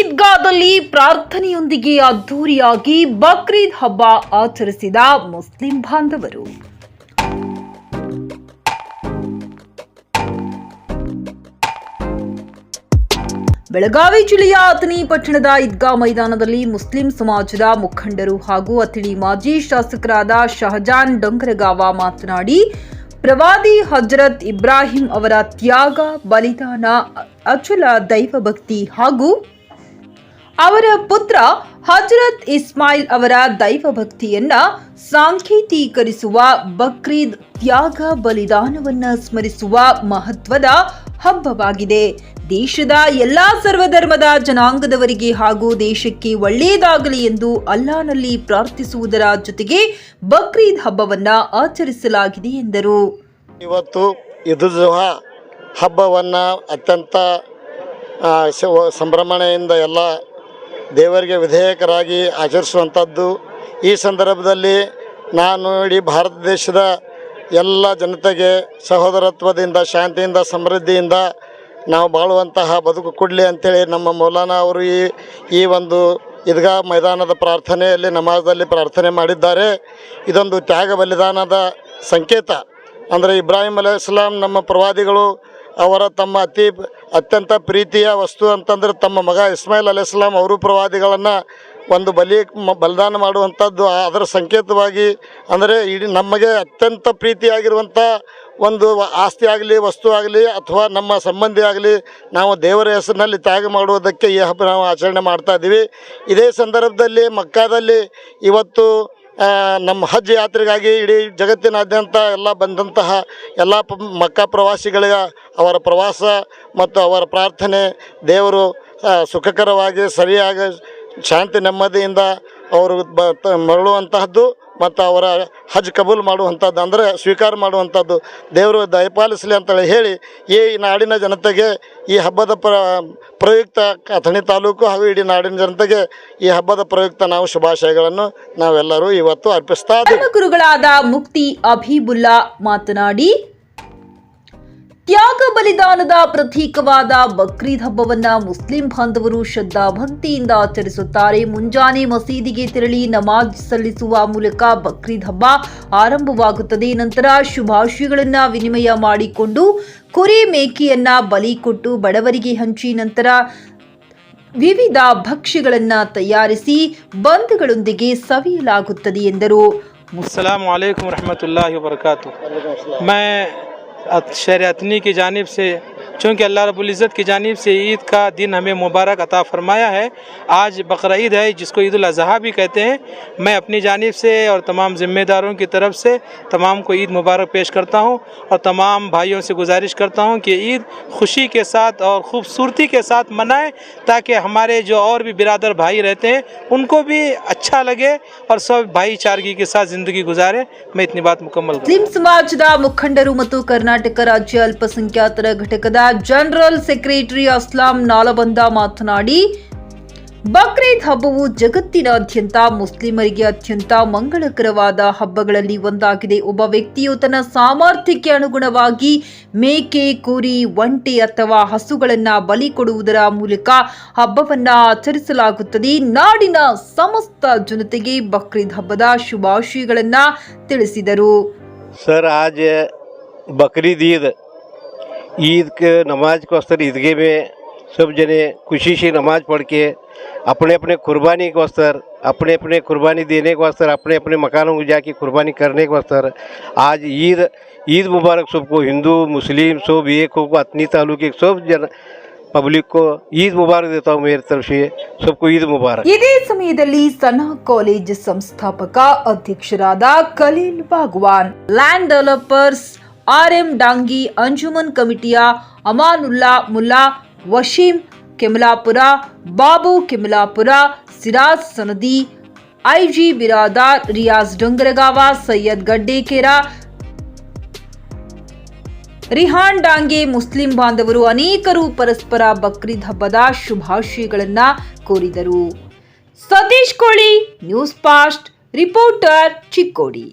ಈದ್ಗಾದಲ್ಲಿ ಪ್ರಾರ್ಥನೆಯೊಂದಿಗೆ ಅದ್ದೂರಿಯಾಗಿ ಬಕ್ರೀದ್ ಹಬ್ಬ ಆಚರಿಸಿದ ಮುಸ್ಲಿಂ ಬಾಂಧವರು. ಬೆಳಗಾವಿ ಜಿಲ್ಲೆಯ ಅಥಣಿ ಪಟ್ಟಣದ ಈದ್ಗಾ ಮೈದಾನದಲ್ಲಿ ಮುಸ್ಲಿಂ ಸಮಾಜದ ಮುಖಂಡರು ಹಾಗೂ ಅಥಣಿ ಮಾಜಿ ಶಾಸಕರಾದ ಶಹಜಾನ್ ಡೊಂಗರಗಾವ ಮಾತನಾಡಿ, ಪ್ರವಾದಿ ಹಜರತ್ ಇಬ್ರಾಹಿಂ ಅವರ ತ್ಯಾಗ, ಬಲಿದಾನ, ಅಚಲ ದೈವಭಕ್ತಿ ಹಾಗೂ ಅವರ ಪುತ್ರ ಹಜರತ್ ಇಸ್ಮಾಯಿಲ್ ಅವರ ದೈವಭಕ್ತಿಯನ್ನ ಸಾಂಕೇತೀಕರಿಸುವ ಬಕ್ರೀದ್ ತ್ಯಾಗ ಬಲಿದಾನವನ್ನ ಸ್ಮರಿಸುವ ಮಹತ್ವದ ಹಬ್ಬವಾಗಿದೆ. ದೇಶದ ಎಲ್ಲಾ ಸರ್ವಧರ್ಮದ ಜನಾಂಗದವರಿಗೆ ಹಾಗೂ ದೇಶಕ್ಕೆ ಒಳ್ಳೆಯದಾಗಲಿ ಎಂದು ಅಲ್ಲಾಹನಲ್ಲಿ ಪ್ರಾರ್ಥಿಸುವುದರ ಜೊತೆಗೆ ಬಕ್ರೀದ್ ಹಬ್ಬವನ್ನ ಆಚರಿಸಲಾಗಿದೆ ಎಂದರು. ಇವತ್ತು ಈದ್ ಜುಹಾ ಹಬ್ಬವನ್ನು ಅತ್ಯಂತ ಸಂಭ್ರಮಣೆಯಿಂದ ಎಲ್ಲ ದೇವರಿಗೆ ವಿಧೇಯಕರಾಗಿ ಆಚರಿಸುವಂಥದ್ದು. ಈ ಸಂದರ್ಭದಲ್ಲಿ ನಾನು ಇಡೀ ಭಾರತ ದೇಶದ ಎಲ್ಲ ಜನತೆಗೆ ಸಹೋದರತ್ವದಿಂದ, ಶಾಂತಿಯಿಂದ, ಸಮೃದ್ಧಿಯಿಂದ ನಾವು ಬಾಳುವಂತಹ ಬದುಕು ಕೊಡಲಿ ಅಂಥೇಳಿ ನಮ್ಮ ಮೌಲಾನಾ ಅವರು ಈ ಒಂದು ಈದ್ಗಾ ಮೈದಾನದ ಪ್ರಾರ್ಥನೆಯಲ್ಲಿ, ನಮಾಜಲ್ಲಿ ಪ್ರಾರ್ಥನೆ ಮಾಡಿದ್ದಾರೆ. ಇದೊಂದು ತ್ಯಾಗ ಬಲಿದಾನದ ಸಂಕೇತ. ಅಂದರೆ ಇಬ್ರಾಹಿಂ ಅಲೈಹಿಸ್ಸಲಾಂ ನಮ್ಮ ಪ್ರವಾದಿಗಳು ಅವರ ತಮ್ಮ ಅತ್ಯಂತ ಪ್ರೀತಿಯ ವಸ್ತು ಅಂತಂದರೆ ತಮ್ಮ ಮಗ ಇಸ್ಮಾಯಿಲ್ ಅಲೈಹಿಸ್ಸಲಾಂ ಅವರು ಪ್ರವಾದಿಗಳನ್ನು ಒಂದು ಬಲಿದಾನ ಮಾಡುವಂಥದ್ದು. ಅದರ ಸಂಕೇತವಾಗಿ ಅಂದರೆ ಇಡೀ ನಮಗೆ ಅತ್ಯಂತ ಪ್ರೀತಿಯಾಗಿರುವಂಥ ಒಂದು ಆಸ್ತಿ ಆಗಲಿ, ವಸ್ತು ಆಗಲಿ, ಅಥವಾ ನಮ್ಮ ಸಂಬಂಧಿ ಆಗಲಿ, ನಾವು ದೇವರ ಹೆಸರಿನಲ್ಲಿ ತ್ಯಾಗ ಮಾಡುವುದಕ್ಕೆ ಈ ಹಬ್ಬ ನಾವು ಆಚರಣೆ ಮಾಡ್ತಾಯಿದ್ದೀವಿ. ಇದೇ ಸಂದರ್ಭದಲ್ಲಿ ಮಕ್ಕಾದಲ್ಲಿ ಇವತ್ತು ನಮ್ಮ ಹಜ್ ಯಾತ್ರೆಗಾಗಿ ಇಡೀ ಜಗತ್ತಿನಾದ್ಯಂತ ಎಲ್ಲ ಬಂದಂತಹ ಎಲ್ಲ ಮಕ್ಕಾ ಪ್ರವಾಸಿಗಳಿಗೆ ಅವರ ಪ್ರವಾಸ ಮತ್ತು ಅವರ ಪ್ರಾರ್ಥನೆ ದೇವರು ಸುಖಕರವಾಗಿ, ಸರಿಯಾಗಿ, ಶಾಂತಿ ನೆಮ್ಮದಿಯಿಂದ ಅವರು ಮರಳುವಂತಹದ್ದು ಮತ್ತು ಅವರ ಹಜ್ ಕಬೂಲ್ ಮಾಡುವಂಥದ್ದು, ಅಂದರೆ ಸ್ವೀಕಾರ ಮಾಡುವಂಥದ್ದು ದೇವರು ದಯಪಾಲಿಸಲಿ ಅಂತೇಳಿ ಹೇಳಿ ಈ ನಾಡಿನ ಜನತೆಗೆ ಈ ಹಬ್ಬದ ಪ್ರಯುಕ್ತ ಅಥಣಿ ತಾಲೂಕು ಹಾಗೂ ಇಡೀ ನಾಡಿನ ಜನತೆಗೆ ಈ ಹಬ್ಬದ ಪ್ರಯುಕ್ತ ನಾವು ಶುಭಾಶಯಗಳನ್ನು ನಾವೆಲ್ಲರೂ ಇವತ್ತು ಅರ್ಪಿಸ್ತಾ ಇದ್ದೀವಿ. ಗುರುಗಳಾದ ಮುಫ್ತಿ ಅಬೀಬುಲ್ಲಾ ಮಾತನಾಡಿ, ತ್ಯಾಗ ಬಲಿದಾನದ ಪ್ರತೀಕವಾದ ಬಕ್ರೀದ್ ಹಬ್ಬವನ್ನ ಮುಸ್ಲಿಂ ಬಾಂಧವರು ಶ್ರದ್ಧಾ ಭಕ್ತಿಯಿಂದ ಆಚರಿಸುತ್ತಾರೆ. ಮುಂಜಾನೆ ಮಸೀದಿಗೆ ತೆರಳಿ ನಮಾಜ್ ಸಲ್ಲಿಸುವ ಮೂಲಕ ಬಕ್ರೀದ್ ಹಬ್ಬ ಆರಂಭವಾಗುತ್ತದೆ. ನಂತರ ಶುಭಾಶಯಗಳನ್ನ ವಿನಿಮಯ ಮಾಡಿಕೊಂಡು ಕುರಿ ಮೇಕೆಯನ್ನ ಬಲಿ ಕೊಟ್ಟು ಬಡವರಿಗೆ ಹಂಚಿ ನಂತರ ವಿವಿಧ ಭಕ್ಷ್ಯಗಳನ್ನ ತಯಾರಿಸಿ ಬಂಧುಗಳೊಂದಿಗೆ ಸವಿಯಲಾಗುತ್ತದೆ ಎಂದರು. अस्सलामु अलैकुम रहमतुल्लाहि व बरकातुहू। मैं शहर अतनी की जानिब से, चूँकि अल्लाह रब्बुल इज़्ज़त की जानिब से ईद का दिन हमें मुबारक अता फरमाया है। आज बकरा ईद है जिसको ईद उल अज़हा भी कहते हैं। मैं अपनी जानिब से और तमाम ज़िम्मेदारों की तरफ से तमाम को ईद मुबारक पेश करता हूँ और तमाम भाइयों से गुजारिश करता हूँ कि ईद खुशी के साथ और ख़ूबसूरती के साथ मनाएं, ताकि हमारे जो और भी बिरादर भाई रहते हैं उनको भी अच्छा लगे और सब भाईचारगी के साथ ज़िंदगी गुजारें। मैं इतनी बात मुकम्मल मुस्लिम समाजದ ಮುಖಂಡರು ಮತ್ತು ಕರ್ನಾಟಕ ರಾಜ್ಯ ಅಲ್ಪಸಂಖ್ಯಾತರ ಘಟಕದ ಜನರಲ್ ಸೆಕ್ರೆಟರಿ ಅಸ್ಲಾಂ ನಾಲಬಂದ ಮಾತನಾಡಿ, ಬಕ್ರೀದ್ ಹಬ್ಬವು ಜಗತ್ತಿನಾದ್ಯಂತ ಮುಸ್ಲಿಮರಿಗೆ ಅತ್ಯಂತ ಮಂಗಳಕರವಾದ ಹಬ್ಬಗಳಲ್ಲಿ ಒಂದಾಗಿದೆ. ಒಬ್ಬ ವ್ಯಕ್ತಿಯು ತನ್ನ ಸಾಮರ್ಥ್ಯಕ್ಕೆ ಅನುಗುಣವಾಗಿ ಮೇಕೆ, ಕುರಿ, ಒಂಟೆ ಅಥವಾ ಹಸುಗಳನ್ನ ಬಲಿ ಕೊಡುವುದರ ಮೂಲಕ ಹಬ್ಬವನ್ನ ಆಚರಿಸಲಾಗುತ್ತದೆ. ನಾಡಿನ ಸಮಸ್ತ ಜನತೆಗೆ ಬಕ್ರೀದ್ ಹಬ್ಬದ ಶುಭಾಶಯಗಳನ್ನ ತಿಳಿಸಿದರು. सर, आज बकरीद ईद के नमाज को अस्तर ईदगाह में सब जने खुशी से नमाज पढ़ के अपने अपने कुर्बानी को अस्तर, अपने अपने कुर्बानी देने को अस्तर, अपने अपने मकानों को जाके कुर्बानी करने को अस्तर आज ईद मुबारक सबको, हिंदू मुस्लिम सब एक हो, अतनी तालुके सब जन पब्लिक को ईद मुबारक देता हूँ मेरी तरफ से, सबको ईद मुबारक. ಇದೇ ಸಮಯದಲ್ಲಿ ಸನಾ ಕಾಲೇಜ್ ಸಂಸ್ಥಾಪಕ ಅಧ್ಯಕ್ಷರಾದ Khaleel Bagwan, land developers RM Dangi, Anjuman ಕಮಿಟಿಯ ಅಮಾನುಲ್ಲಾ ಮುಲ್ಲಾ, ವಶೀಂ ಕೆಮಲಾಪುರ, ಬಾಬು ಕೆಮಲಾಪುರ, ಸಿರಾಜ್ ಸನದಿ, ಐಜಿ ಬಿರಾದಾರ್, ರಿಯಾಜ್ ಡೊಂಗರಗಾವ, ಸೈಯದ್ ಗಡ್ಡೇಕೆರ, ರಿಹಾನ್ ಡಾಂಗೆ ಮುಸ್ಲಿಂ ಬಾಂಧವರು ಅನೇಕರು ಪರಸ್ಪರ ಬಕ್ರೀದ್ ಹಬ್ಬದ ಶುಭಾಶಯಗಳನ್ನ ಕೋರಿದರು. ಸತೀಶ್ ಕೋಳಿ, ನ್ಯೂಸ್ ಫಾಸ್ಟ್, ರಿಪೋರ್ಟರ್, ಚಿಕ್ಕೋಡಿ.